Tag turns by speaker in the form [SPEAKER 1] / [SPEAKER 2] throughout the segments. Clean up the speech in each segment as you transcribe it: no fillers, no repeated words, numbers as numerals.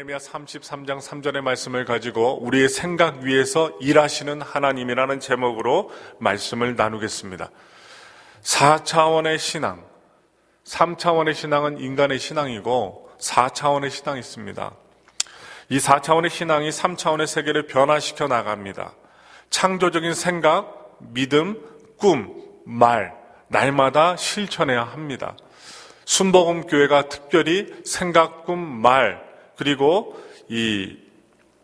[SPEAKER 1] 예레미야 33장 3절의 말씀을 가지고 우리의 생각 위에서 일하시는 하나님이라는 제목으로 말씀을 나누겠습니다. 4차원의 신앙, 3차원의 신앙은 인간의 신앙이고 4차원의 신앙이 있습니다. 이 4차원의 신앙이 3차원의 세계를 변화시켜 나갑니다. 창조적인 생각, 믿음, 꿈, 말, 날마다 실천해야 합니다. 순복음교회가 특별히 생각, 꿈, 말, 그리고 이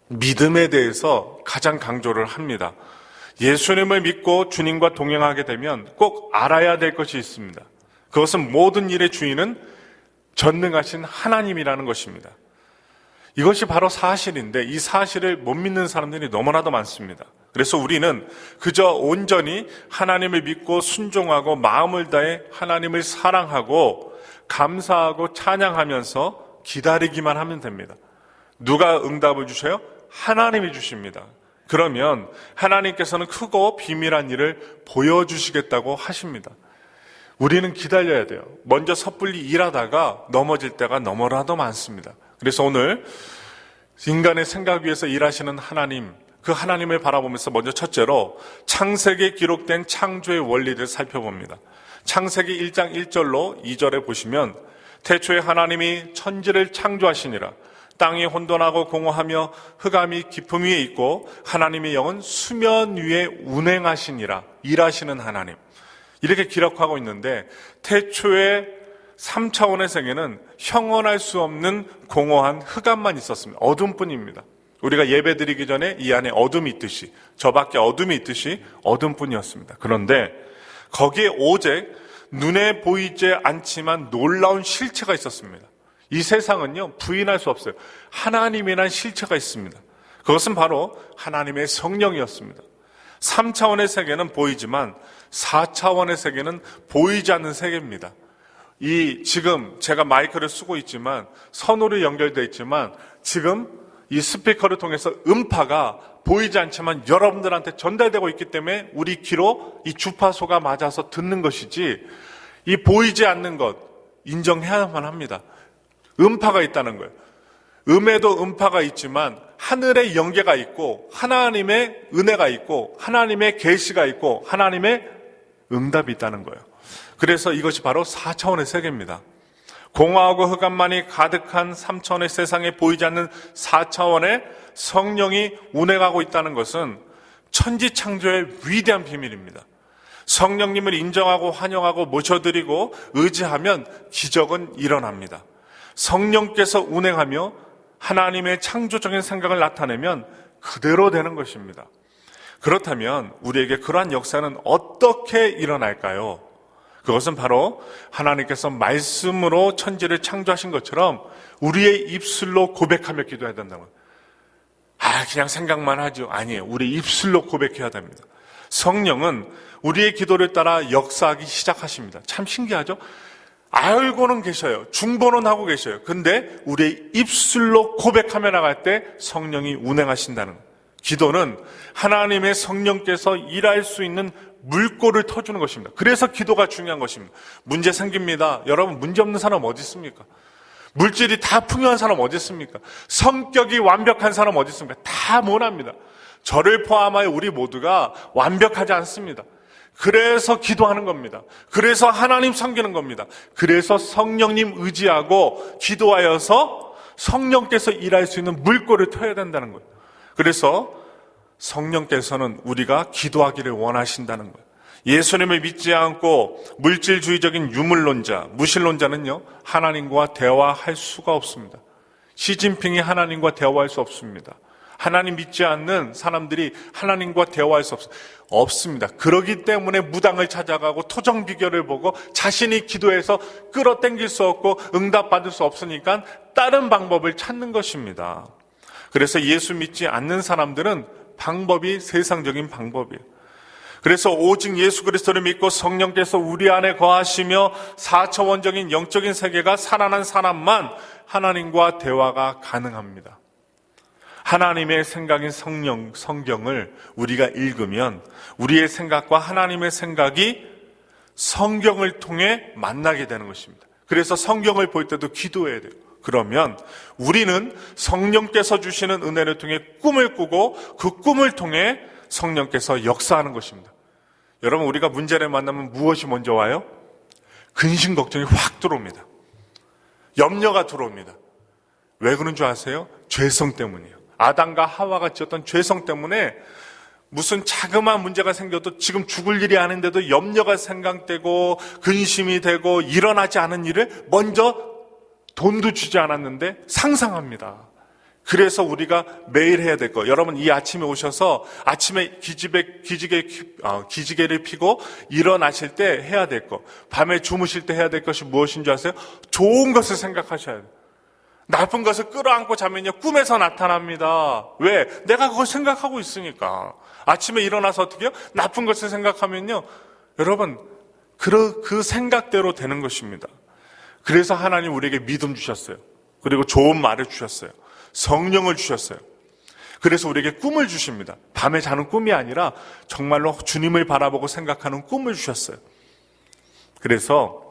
[SPEAKER 1] 믿음에 대해서 가장 강조를 합니다. 예수님을 믿고 주님과 동행하게 되면 꼭 알아야 될 것이 있습니다. 그것은 모든 일의 주인은 전능하신 하나님이라는 것입니다. 이것이 바로 사실인데 이 사실을 못 믿는 사람들이 너무나도 많습니다. 그래서 우리는 그저 온전히 하나님을 믿고 순종하고 마음을 다해 하나님을 사랑하고 감사하고 찬양하면서 기다리기만 하면 됩니다. 누가 응답을 주셔요? 하나님이 주십니다. 그러면 하나님께서는 크고 비밀한 일을 보여주시겠다고 하십니다. 우리는 기다려야 돼요. 먼저 섣불리 일하다가 넘어질 때가 너무나도 많습니다. 그래서 오늘 인간의 생각 위에서 일하시는 하나님, 그 하나님을 바라보면서 먼저 첫째로 창세기에 기록된 창조의 원리를 살펴봅니다. 창세기 1장 1절로 2절에 보시면 태초에 하나님이 천지를 창조하시니라. 땅이 혼돈하고 공허하며 흑암이 깊음 위에 있고 하나님의 영은 수면 위에 운행하시니라. 일하시는 하나님. 이렇게 기록하고 있는데 태초에 3차원의 세계는 형언할 수 없는 공허한 흑암만 있었습니다. 어둠뿐입니다. 우리가 예배 드리기 전에 이 안에 어둠이 있듯이, 저 밖에 어둠이 있듯이 어둠뿐이었습니다. 그런데 거기에 오직 눈에 보이지 않지만 놀라운 실체가 있었습니다. 이 세상은요, 부인할 수 없어요. 하나님이란 실체가 있습니다. 그것은 바로 하나님의 성령이었습니다. 3차원의 세계는 보이지만 4차원의 세계는 보이지 않는 세계입니다. 지금 제가 마이크를 쓰고 있지만 선으로 연결되어 있지만 지금 이 스피커를 통해서 음파가 보이지 않지만 여러분들한테 전달되고 있기 때문에 우리 귀로 이 주파수가 맞아서 듣는 것이지 이 보이지 않는 것 인정해야만 합니다. 음파가 있다는 거예요. 음에도 음파가 있지만 하늘의 영계가 있고 하나님의 은혜가 있고 하나님의 계시가 있고 하나님의 응답이 있다는 거예요. 그래서 이것이 바로 4차원의 세계입니다. 공허하고 흑암만이 가득한 3차원의 세상에 보이지 않는 4차원의 성령이 운행하고 있다는 것은 천지창조의 위대한 비밀입니다. 성령님을 인정하고 환영하고 모셔드리고 의지하면 기적은 일어납니다. 성령께서 운행하며 하나님의 창조적인 생각을 나타내면 그대로 되는 것입니다. 그렇다면 우리에게 그러한 역사는 어떻게 일어날까요? 그것은 바로 하나님께서 말씀으로 천지를 창조하신 것처럼 우리의 입술로 고백하며 기도해야 된다는 거예요. 그냥 생각만 하죠. 아니에요. 우리 입술로 고백해야 됩니다. 성령은 우리의 기도를 따라 역사하기 시작하십니다. 참 신기하죠? 알고는 계셔요. 중보는 하고 계셔요. 근데 우리의 입술로 고백하며 나갈 때 성령이 운행하신다는 거예요. 기도는 하나님의 성령께서 일할 수 있는 물꼬를 터주는 것입니다. 그래서 기도가 중요한 것입니다. 문제 생깁니다. 여러분, 문제 없는 사람 어디 있습니까? 물질이 다 풍요한 사람 어디 있습니까? 성격이 완벽한 사람 어디 있습니까? 다 못합니다. 저를 포함하여 우리 모두가 완벽하지 않습니다. 그래서 기도하는 겁니다. 그래서 하나님 섬기는 겁니다. 그래서 성령님 의지하고 기도하여서 성령께서 일할 수 있는 물꼬를 터야 된다는 거예요. 그래서 성령께서는 우리가 기도하기를 원하신다는 거예요. 예수님을 믿지 않고 물질주의적인 유물론자, 무신론자는요, 하나님과 대화할 수가 없습니다. 시진핑이 하나님과 대화할 수 없습니다. 하나님 믿지 않는 사람들이 하나님과 대화할 수 없습니다. 그러기 때문에 무당을 찾아가고 토정 비결을 보고 자신이 기도해서 끌어당길 수 없고 응답받을 수 없으니까 다른 방법을 찾는 것입니다. 그래서 예수 믿지 않는 사람들은 방법이 세상적인 방법이에요. 그래서 오직 예수 그리스도를 믿고 성령께서 우리 안에 거하시며 4차원적인 영적인 세계가 살아난 사람만 하나님과 대화가 가능합니다. 하나님의 생각인 성경을 우리가 읽으면 우리의 생각과 하나님의 생각이 성경을 통해 만나게 되는 것입니다. 그래서 성경을 볼 때도 기도해야 돼요. 그러면 우리는 성령께서 주시는 은혜를 통해 꿈을 꾸고 그 꿈을 통해 성령께서 역사하는 것입니다. 여러분, 우리가 문제를 만나면 무엇이 먼저 와요? 근심 걱정이 확 들어옵니다. 염려가 들어옵니다. 왜 그런 줄 아세요? 죄성 때문이에요. 아담과 하와가 지었던 죄성 때문에 무슨 자그마한 문제가 생겨도 지금 죽을 일이 아닌데도 염려가 생각되고 근심이 되고 일어나지 않은 일을 먼저 돈도 주지 않았는데 상상합니다. 그래서 우리가 매일 해야 될 거, 여러분 이 아침에 오셔서 아침에 기지개를 피고 일어나실 때 해야 될 거, 밤에 주무실 때 해야 될 것이 무엇인 줄 아세요? 좋은 것을 생각하셔야 돼요. 나쁜 것을 끌어안고 자면요, 꿈에서 나타납니다. 왜? 내가 그걸 생각하고 있으니까. 아침에 일어나서 어떻게 해요? 나쁜 것을 생각하면요, 여러분, 그 생각대로 되는 것입니다. 그래서 하나님 우리에게 믿음 주셨어요. 그리고 좋은 말을 주셨어요. 성령을 주셨어요. 그래서 우리에게 꿈을 주십니다. 밤에 자는 꿈이 아니라 정말로 주님을 바라보고 생각하는 꿈을 주셨어요. 그래서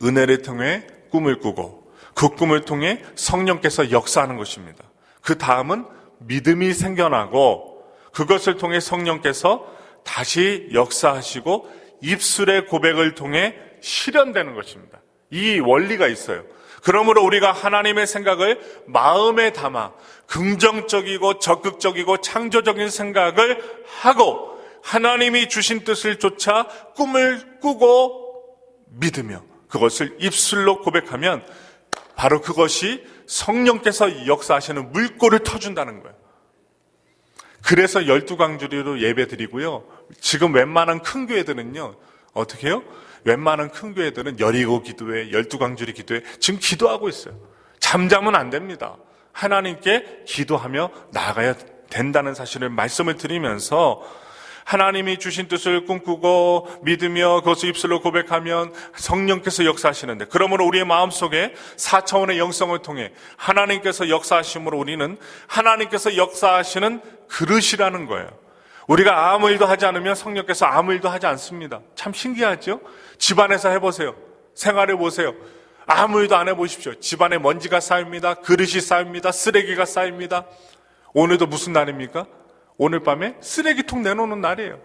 [SPEAKER 1] 은혜를 통해 꿈을 꾸고 그 꿈을 통해 성령께서 역사하는 것입니다. 그 다음은 믿음이 생겨나고 그것을 통해 성령께서 다시 역사하시고 입술의 고백을 통해 실현되는 것입니다. 이 원리가 있어요. 그러므로 우리가 하나님의 생각을 마음에 담아 긍정적이고 적극적이고 창조적인 생각을 하고 하나님이 주신 뜻을 쫓아 꿈을 꾸고 믿으며 그것을 입술로 고백하면 바로 그것이 성령께서 역사하시는 물꼬를 터준다는 거예요. 그래서 12광주리로 예배 드리고요. 지금 웬만한 큰 교회들은요, 어떻게 해요? 웬만한 큰 교회들은 여리고 기도회, 12광주리 기도회 지금 기도하고 있어요. 잠자면 안 됩니다. 하나님께 기도하며 나아가야 된다는 사실을 말씀을 드리면서 하나님이 주신 뜻을 꿈꾸고 믿으며 그것을 입술로 고백하면 성령께서 역사하시는데, 그러므로 우리의 마음속에 4차원의 영성을 통해 하나님께서 역사하심으로 우리는 하나님께서 역사하시는 그릇이라는 거예요. 우리가 아무 일도 하지 않으면 성령께서 아무 일도 하지 않습니다. 참 신기하죠? 집안에서 해보세요. 생활해 보세요. 아무 일도 안 해보십시오. 집안에 먼지가 쌓입니다. 그릇이 쌓입니다. 쓰레기가 쌓입니다. 오늘도 무슨 날입니까? 오늘 밤에 쓰레기통 내놓는 날이에요.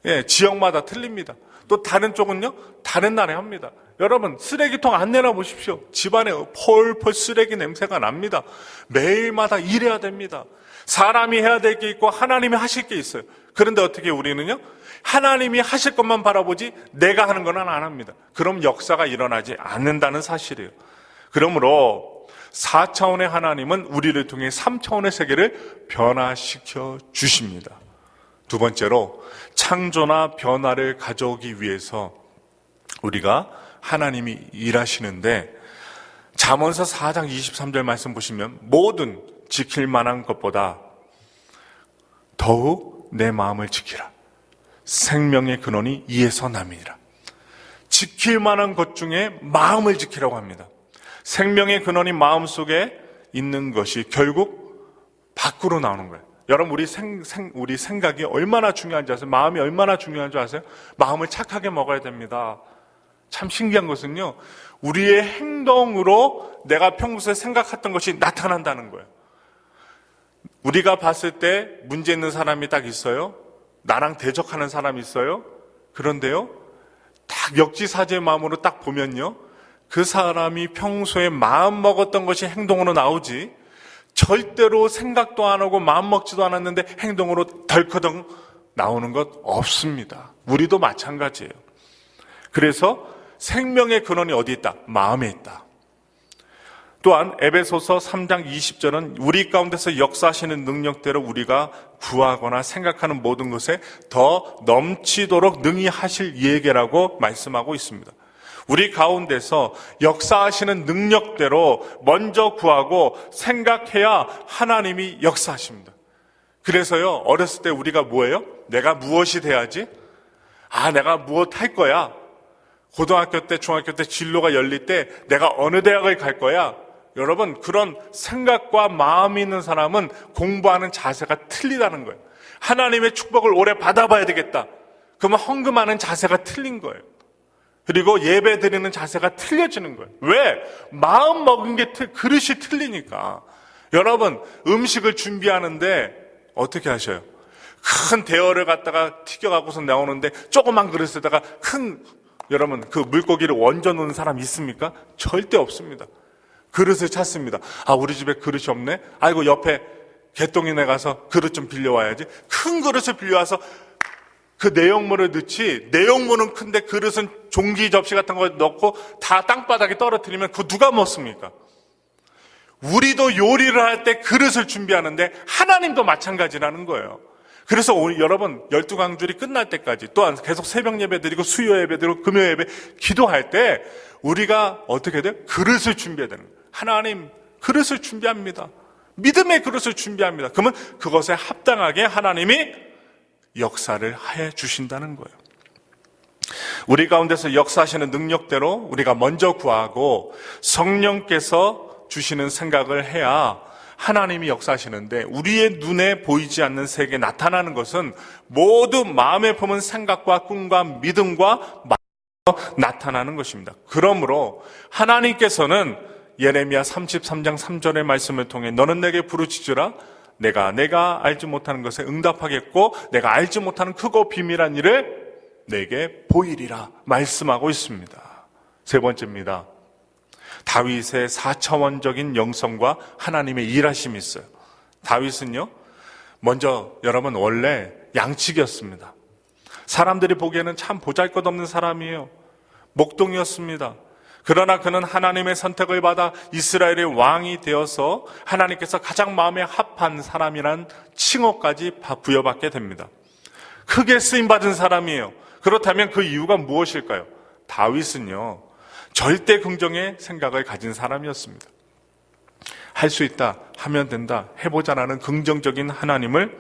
[SPEAKER 1] 예, 지역마다 틀립니다. 또 다른 쪽은요, 다른 날에 합니다. 여러분, 쓰레기통 안 내놔 보십시오. 집안에 펄펄 쓰레기 냄새가 납니다. 매일마다 일해야 됩니다. 사람이 해야 될 게 있고 하나님이 하실 게 있어요. 그런데 어떻게 우리는요, 하나님이 하실 것만 바라보지 내가 하는 건 안 합니다. 그럼 역사가 일어나지 않는다는 사실이에요. 그러므로 4차원의 하나님은 우리를 통해 3차원의 세계를 변화시켜 주십니다. 두 번째로, 창조나 변화를 가져오기 위해서 우리가 하나님이 일하시는데, 잠언서 4장 23절 말씀 보시면 모든 지킬 만한 것보다 더욱 내 마음을 지키라. 생명의 근원이 이에서 남이니라. 지킬 만한 것 중에 마음을 지키라고 합니다. 생명의 근원이 마음속에 있는 것이 결국 밖으로 나오는 거예요. 여러분, 우리 생각이 얼마나 중요한지 아세요? 마음이 얼마나 중요한지 아세요? 마음을 착하게 먹어야 됩니다. 참 신기한 것은요, 우리의 행동으로 내가 평소에 생각했던 것이 나타난다는 거예요. 우리가 봤을 때 문제 있는 사람이 딱 있어요. 나랑 대적하는 사람이 있어요. 그런데요, 딱 역지사지의 마음으로 딱 보면요, 그 사람이 평소에 마음 먹었던 것이 행동으로 나오지, 절대로 생각도 안 하고 마음 먹지도 않았는데 행동으로 덜커덩 나오는 것 없습니다. 우리도 마찬가지예요. 그래서 생명의 근원이 어디 있다? 마음에 있다. 또한 에베소서 3장 20절은 우리 가운데서 역사하시는 능력대로 우리가 구하거나 생각하는 모든 것에 더 넘치도록 능히 하실 이에게라고 말씀하고 있습니다. 우리 가운데서 역사하시는 능력대로 먼저 구하고 생각해야 하나님이 역사하십니다. 그래서요, 어렸을 때 우리가 뭐예요? 내가 무엇이 돼야지? 내가 무엇 할 거야? 고등학교 때, 중학교 때 진로가 열릴 때 내가 어느 대학을 갈 거야? 여러분, 그런 생각과 마음이 있는 사람은 공부하는 자세가 틀리다는 거예요. 하나님의 축복을 오래 받아봐야 되겠다. 그러면 헌금하는 자세가 틀린 거예요. 그리고 예배 드리는 자세가 틀려지는 거예요. 왜? 마음 먹은 게 그릇이 틀리니까. 여러분, 음식을 준비하는데 어떻게 하셔요? 큰 대여를 갖다가 튀겨갖고서 나오는데 조그만 그릇에다가 여러분 그 물고기를 얹어 놓는 사람 있습니까? 절대 없습니다. 그릇을 찾습니다. 아, 우리 집에 그릇이 없네? 아이고, 옆에 개똥이네 가서 그릇 좀 빌려와야지. 큰 그릇을 빌려와서 그 내용물을 넣지, 내용물은 큰데 그릇은 종기 접시 같은 거 넣고 다 땅바닥에 떨어뜨리면 그거 누가 먹습니까? 우리도 요리를 할 때 그릇을 준비하는데 하나님도 마찬가지라는 거예요. 그래서 오늘 여러분 12강줄이 끝날 때까지 또한 계속 새벽 예배 드리고 수요 예배 드리고 금요 예배 기도할 때 우리가 어떻게 돼요? 그릇을 준비해야 되는 거예요. 하나님 그릇을 준비합니다. 믿음의 그릇을 준비합니다. 그러면 그것에 합당하게 하나님이 역사를 해 주신다는 거예요. 우리 가운데서 역사하시는 능력대로 우리가 먼저 구하고 성령께서 주시는 생각을 해야 하나님이 역사하시는데, 우리의 눈에 보이지 않는 세계에 나타나는 것은 모두 마음에 품은 생각과 꿈과 믿음과 나타나는 것입니다. 그러므로 하나님께서는 예레미야 33장 3절의 말씀을 통해 너는 내게 부르짖으라 내가 알지 못하는 것에 응답하겠고 내가 알지 못하는 크고 비밀한 일을 내게 보이리라 말씀하고 있습니다. 세 번째입니다. 다윗의 4차원적인 영성과 하나님의 일하심이 있어요. 다윗은요, 먼저 여러분 원래 양치기였습니다. 사람들이 보기에는 참 보잘것없는 사람이에요. 목동이었습니다. 그러나 그는 하나님의 선택을 받아 이스라엘의 왕이 되어서 하나님께서 가장 마음에 합한 사람이란 칭호까지 부여받게 됩니다. 크게 쓰임받은 사람이에요. 그렇다면 그 이유가 무엇일까요? 다윗은요, 절대 긍정의 생각을 가진 사람이었습니다. 할 수 있다, 하면 된다, 해보자라는 긍정적인 하나님을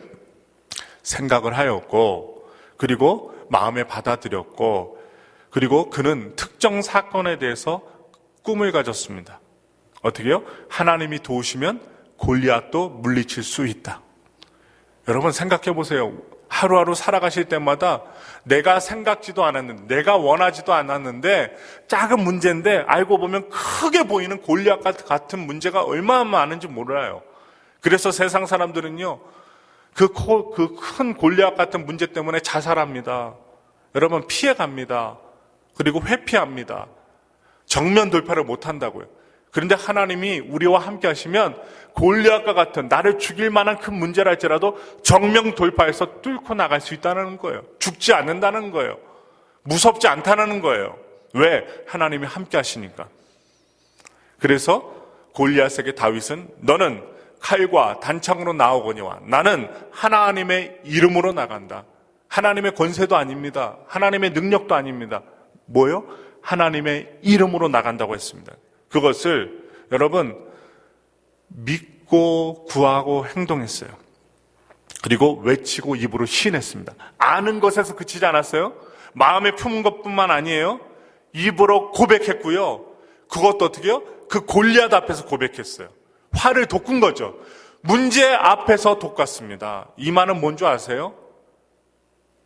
[SPEAKER 1] 생각을 하였고, 그리고 마음에 받아들였고, 그리고 그는 특정 사건에 대해서 꿈을 가졌습니다. 어떻게요? 하나님이 도우시면 골리앗도 물리칠 수 있다. 여러분 생각해 보세요. 하루하루 살아가실 때마다 내가 생각지도 않았는데, 내가 원하지도 않았는데 작은 문제인데 알고 보면 크게 보이는 골리앗 같은 문제가 얼마나 많은지 몰라요. 그래서 세상 사람들은요, 그 큰 골리앗 같은 문제 때문에 자살합니다. 여러분 피해갑니다. 그리고 회피합니다. 정면 돌파를 못한다고요. 그런데 하나님이 우리와 함께 하시면 골리앗과 같은 나를 죽일 만한 큰 문제라 할지라도 정면 돌파해서 뚫고 나갈 수 있다는 거예요. 죽지 않는다는 거예요. 무섭지 않다는 거예요. 왜? 하나님이 함께 하시니까. 그래서 골리앗에게 다윗은 너는 칼과 단창으로 나오거니와 나는 하나님의 이름으로 나간다. 하나님의 권세도 아닙니다. 하나님의 능력도 아닙니다. 뭐요? 하나님의 이름으로 나간다고 했습니다. 그것을 여러분 믿고 구하고 행동했어요. 그리고 외치고 입으로 시인했습니다. 아는 것에서 그치지 않았어요? 마음에 품은 것뿐만 아니에요. 입으로 고백했고요. 그것도 어떻게 해요? 그 골리앗 앞에서 고백했어요. 화를 돋군 거죠. 문제 앞에서 돋갔습니다. 이 말은 뭔 줄 아세요?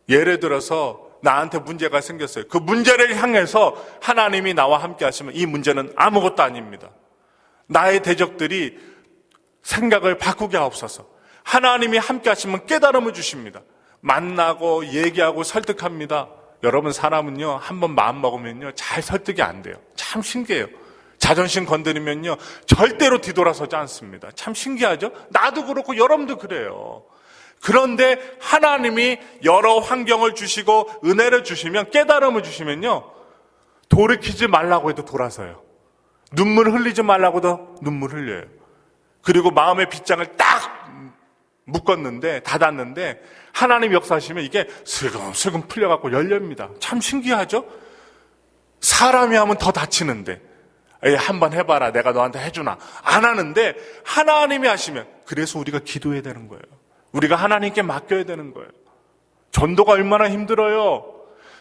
[SPEAKER 1] 예를 들어서 나한테 문제가 생겼어요. 그 문제를 향해서 하나님이 나와 함께 하시면 이 문제는 아무것도 아닙니다. 나의 대적들이 생각을 바꾸게 하옵소서. 하나님이 함께 하시면 깨달음을 주십니다. 만나고 얘기하고 설득합니다. 여러분 사람은요, 한번 마음 먹으면요 잘 설득이 안 돼요. 참 신기해요. 자존심 건드리면요 절대로 뒤돌아서지 않습니다. 참 신기하죠? 나도 그렇고 여러분도 그래요. 그런데 하나님이 여러 환경을 주시고 은혜를 주시면, 깨달음을 주시면요 돌이키지 말라고 해도 돌아서요. 눈물 흘리지 말라고 해도 눈물 흘려요. 그리고 마음의 빗장을 딱 묶었는데, 닫았는데 하나님 역사하시면 이게 슬금슬금 풀려갖고 열립니다. 참 신기하죠? 사람이 하면 더 다치는데, 한번 해봐라, 내가 너한테 해주나. 안 하는데 하나님이 하시면, 그래서 우리가 기도해야 되는 거예요. 우리가 하나님께 맡겨야 되는 거예요. 전도가 얼마나 힘들어요.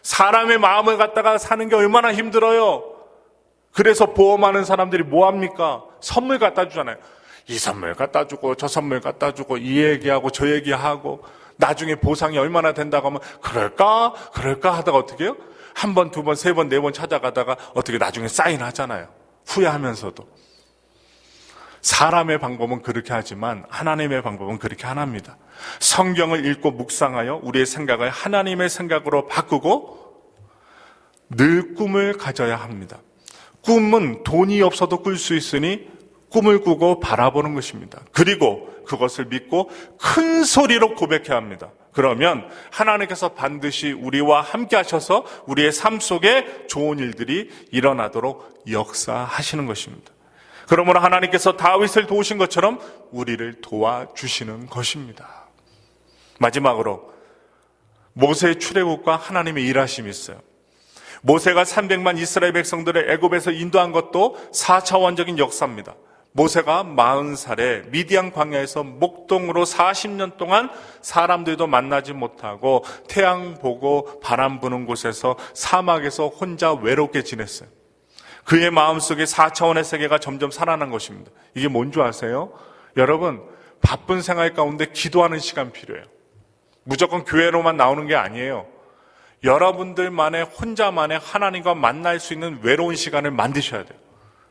[SPEAKER 1] 사람의 마음을 갖다가 사는 게 얼마나 힘들어요. 그래서 보험하는 사람들이 뭐합니까? 선물 갖다 주잖아요. 이 선물 갖다 주고 저 선물 갖다 주고 이 얘기하고 저 얘기하고 나중에 보상이 얼마나 된다고 하면 그럴까 하다가 어떻게 해요? 한 번, 두 번, 세 번, 네 번 찾아가다가 어떻게 나중에 사인하잖아요. 후회하면서도. 사람의 방법은 그렇게 하지만 하나님의 방법은 그렇게 안 합니다. 성경을 읽고 묵상하여 우리의 생각을 하나님의 생각으로 바꾸고 늘 꿈을 가져야 합니다. 꿈은 돈이 없어도 꿀 수 있으니 꿈을 꾸고 바라보는 것입니다. 그리고 그것을 믿고 큰 소리로 고백해야 합니다. 그러면 하나님께서 반드시 우리와 함께 하셔서 우리의 삶 속에 좋은 일들이 일어나도록 역사하시는 것입니다. 그러므로 하나님께서 다윗을 도우신 것처럼 우리를 도와주시는 것입니다. 마지막으로 모세의 출애굽과 하나님의 일하심이 있어요. 모세가 300만 이스라엘 백성들을 애굽에서 인도한 것도 4차원적인 역사입니다. 모세가 40살에 미디안 광야에서 목동으로 40년 동안 사람들도 만나지 못하고 태양 보고 바람 부는 곳에서 사막에서 혼자 외롭게 지냈어요. 그의 마음속에 4차원의 세계가 점점 살아난 것입니다. 이게 뭔지 아세요? 여러분, 바쁜 생활 가운데 기도하는 시간 필요해요. 무조건 교회로만 나오는 게 아니에요. 여러분들만의 혼자만의 하나님과 만날 수 있는 외로운 시간을 만드셔야 돼요.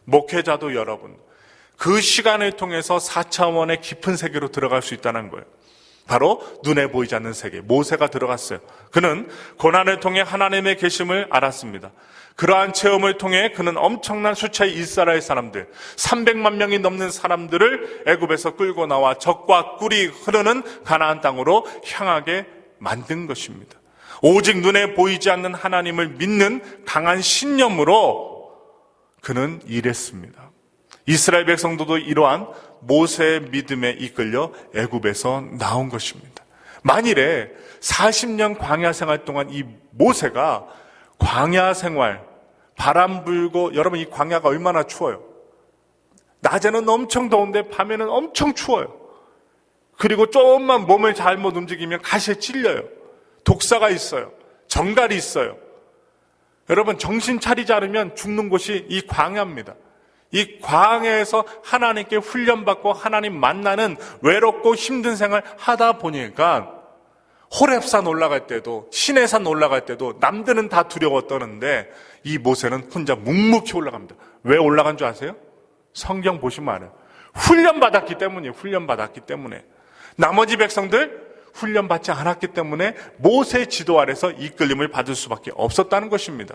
[SPEAKER 1] 목회자도 여러분, 그 시간을 통해서 4차원의 깊은 세계로 들어갈 수 있다는 거예요. 바로 눈에 보이지 않는 세계, 모세가 들어갔어요. 그는 고난을 통해 하나님의 계심을 알았습니다. 그러한 체험을 통해 그는 엄청난 숫자의 이스라엘 사람들, 300만 명이 넘는 사람들을 애굽에서 끌고 나와 젖과 꿀이 흐르는 가나안 땅으로 향하게 만든 것입니다. 오직 눈에 보이지 않는 하나님을 믿는 강한 신념으로 그는 일했습니다. 이스라엘 백성들도 이러한 모세의 믿음에 이끌려 애굽에서 나온 것입니다. 만일에 40년 광야 생활 동안 이 모세가 광야 생활, 바람 불고, 여러분 이 광야가 얼마나 추워요. 낮에는 엄청 더운데 밤에는 엄청 추워요. 그리고 조금만 몸을 잘못 움직이면 가시에 찔려요. 독사가 있어요. 정갈이 있어요. 여러분 정신 차리지 않으면 죽는 곳이 이 광야입니다. 이 광야에서 하나님께 훈련받고 하나님 만나는 외롭고 힘든 생활 하다 보니까 호렙산 올라갈 때도 시내산 올라갈 때도 남들은 다 두려워 떠는데 이 모세는 혼자 묵묵히 올라갑니다. 왜 올라간 줄 아세요? 성경 보시면 알아요. 훈련받았기 때문이에요. 훈련받았기 때문에. 나머지 백성들 훈련받지 않았기 때문에 모세의 지도 아래서 이끌림을 받을 수밖에 없었다는 것입니다.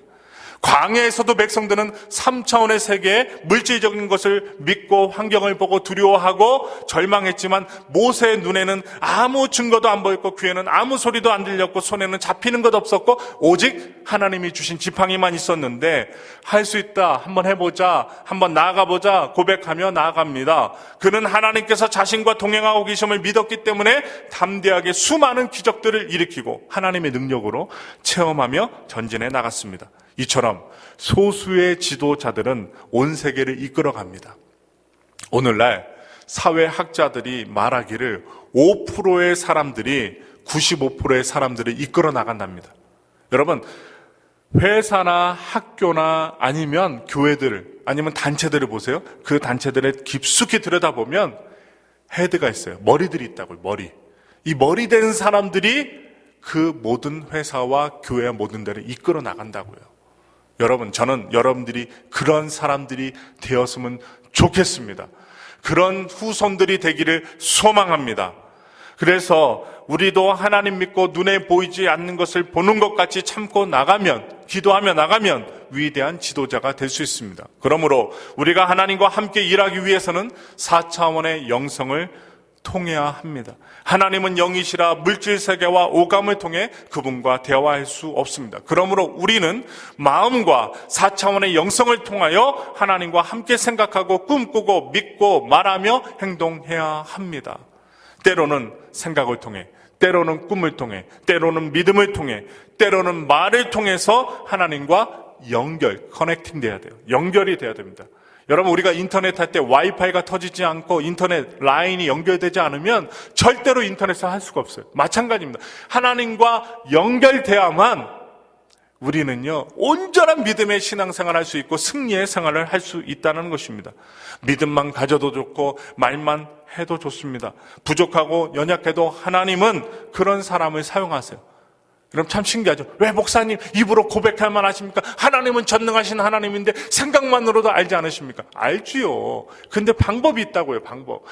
[SPEAKER 1] 광야에서도 백성들은 3차원의 세계에 물질적인 것을 믿고 환경을 보고 두려워하고 절망했지만 모세의 눈에는 아무 증거도 안 보였고 귀에는 아무 소리도 안 들렸고 손에는 잡히는 것 없었고 오직 하나님이 주신 지팡이만 있었는데 할 수 있다, 한번 해보자, 한번 나아가보자 고백하며 나아갑니다. 그는 하나님께서 자신과 동행하고 계심을 믿었기 때문에 담대하게 수많은 기적들을 일으키고 하나님의 능력으로 체험하며 전진해 나갔습니다. 이처럼 소수의 지도자들은 온 세계를 이끌어갑니다. 오늘날 사회학자들이 말하기를 5%의 사람들이 95%의 사람들을 이끌어 나간답니다. 여러분, 회사나 학교나 아니면 교회들 아니면 단체들을 보세요. 그 단체들을 깊숙이 들여다보면 헤드가 있어요. 머리들이 있다고요. 머리. 이 머리 된 사람들이 그 모든 회사와 교회와 모든 데를 이끌어 나간다고요. 여러분, 저는 여러분들이 그런 사람들이 되었으면 좋겠습니다. 그런 후손들이 되기를 소망합니다. 그래서 우리도 하나님 믿고 눈에 보이지 않는 것을 보는 것 같이 참고 나가면, 기도하며 나가면 위대한 지도자가 될 수 있습니다. 그러므로 우리가 하나님과 함께 일하기 위해서는 4차원의 영성을 통해야 합니다. 하나님은 영이시라 물질 세계와 오감을 통해 그분과 대화할 수 없습니다. 그러므로 우리는 마음과 4차원의 영성을 통하여 하나님과 함께 생각하고 꿈꾸고 믿고 말하며 행동해야 합니다. 때로는 생각을 통해, 때로는 꿈을 통해, 때로는 믿음을 통해, 때로는 말을 통해서 하나님과 커넥팅 돼야 돼요. 연결이 돼야 됩니다. 여러분, 우리가 인터넷 할 때 와이파이가 터지지 않고 인터넷 라인이 연결되지 않으면 절대로 인터넷을 할 수가 없어요. 마찬가지입니다. 하나님과 연결돼야만 우리는요, 온전한 믿음의 신앙생활을 할 수 있고 승리의 생활을 할 수 있다는 것입니다. 믿음만 가져도 좋고 말만 해도 좋습니다. 부족하고 연약해도 하나님은 그런 사람을 사용하세요. 그럼 참 신기하죠. 왜 목사님 입으로 고백할만 하십니까? 하나님은 전능하신 하나님인데 생각만으로도 알지 않으십니까? 알지요. 근데 방법이 있다고요. 방법.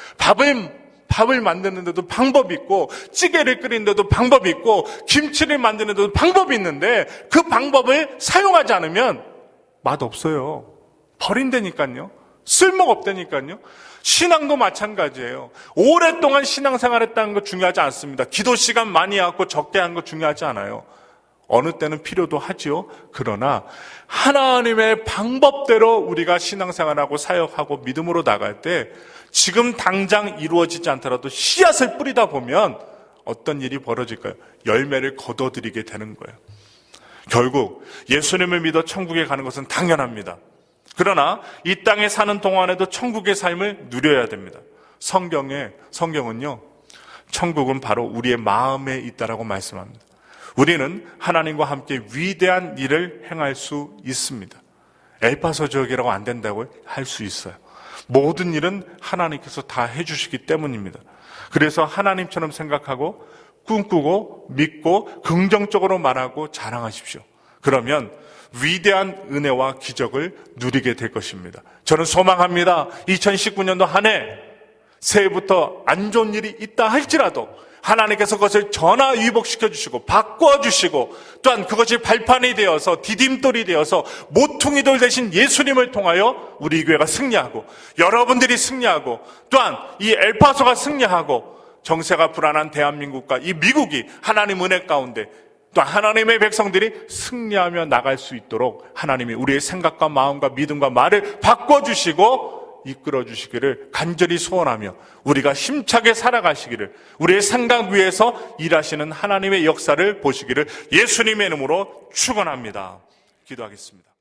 [SPEAKER 1] 밥을 만드는데도 방법이 있고, 찌개를 끓이는데도 방법이 있고, 김치를 만드는데도 방법이 있는데 그 방법을 사용하지 않으면 맛없어요. 버린다니까요. 쓸모가 없다니까요. 신앙도 마찬가지예요. 오랫동안 신앙생활했다는 거 중요하지 않습니다. 기도 시간 많이 하고 적게 한 거 중요하지 않아요. 어느 때는 필요도 하지요. 그러나 하나님의 방법대로 우리가 신앙생활하고 사역하고 믿음으로 나갈 때 지금 당장 이루어지지 않더라도 씨앗을 뿌리다 보면 어떤 일이 벌어질까요? 열매를 거둬들이게 되는 거예요. 결국 예수님을 믿어 천국에 가는 것은 당연합니다. 그러나 이 땅에 사는 동안에도 천국의 삶을 누려야 됩니다. 성경은요, 천국은 바로 우리의 마음에 있다라고 말씀합니다. 우리는 하나님과 함께 위대한 일을 행할 수 있습니다. 엘파소 지역이라고 안 된다고 할 수 있어요. 모든 일은 하나님께서 다 해주시기 때문입니다. 그래서 하나님처럼 생각하고 꿈꾸고 믿고 긍정적으로 말하고 자랑하십시오. 그러면 위대한 은혜와 기적을 누리게 될 것입니다. 저는 소망합니다. 2019년도 한 해 새해부터 안 좋은 일이 있다 할지라도 하나님께서 그것을 전화위복시켜 주시고 바꿔주시고 또한 그것이 발판이 되어서 디딤돌이 되어서 모퉁이돌 대신 예수님을 통하여 우리 교회가 승리하고 여러분들이 승리하고 또한 이 엘파소가 승리하고 정세가 불안한 대한민국과 이 미국이 하나님 은혜 가운데 또 하나님의 백성들이 승리하며 나갈 수 있도록 하나님이 우리의 생각과 마음과 믿음과 말을 바꿔주시고 이끌어 주시기를 간절히 소원하며 우리가 힘차게 살아가시기를 우리의 생각 위에서 일하시는 하나님의 역사를 보시기를 예수님의 이름으로 축원합니다. 기도하겠습니다.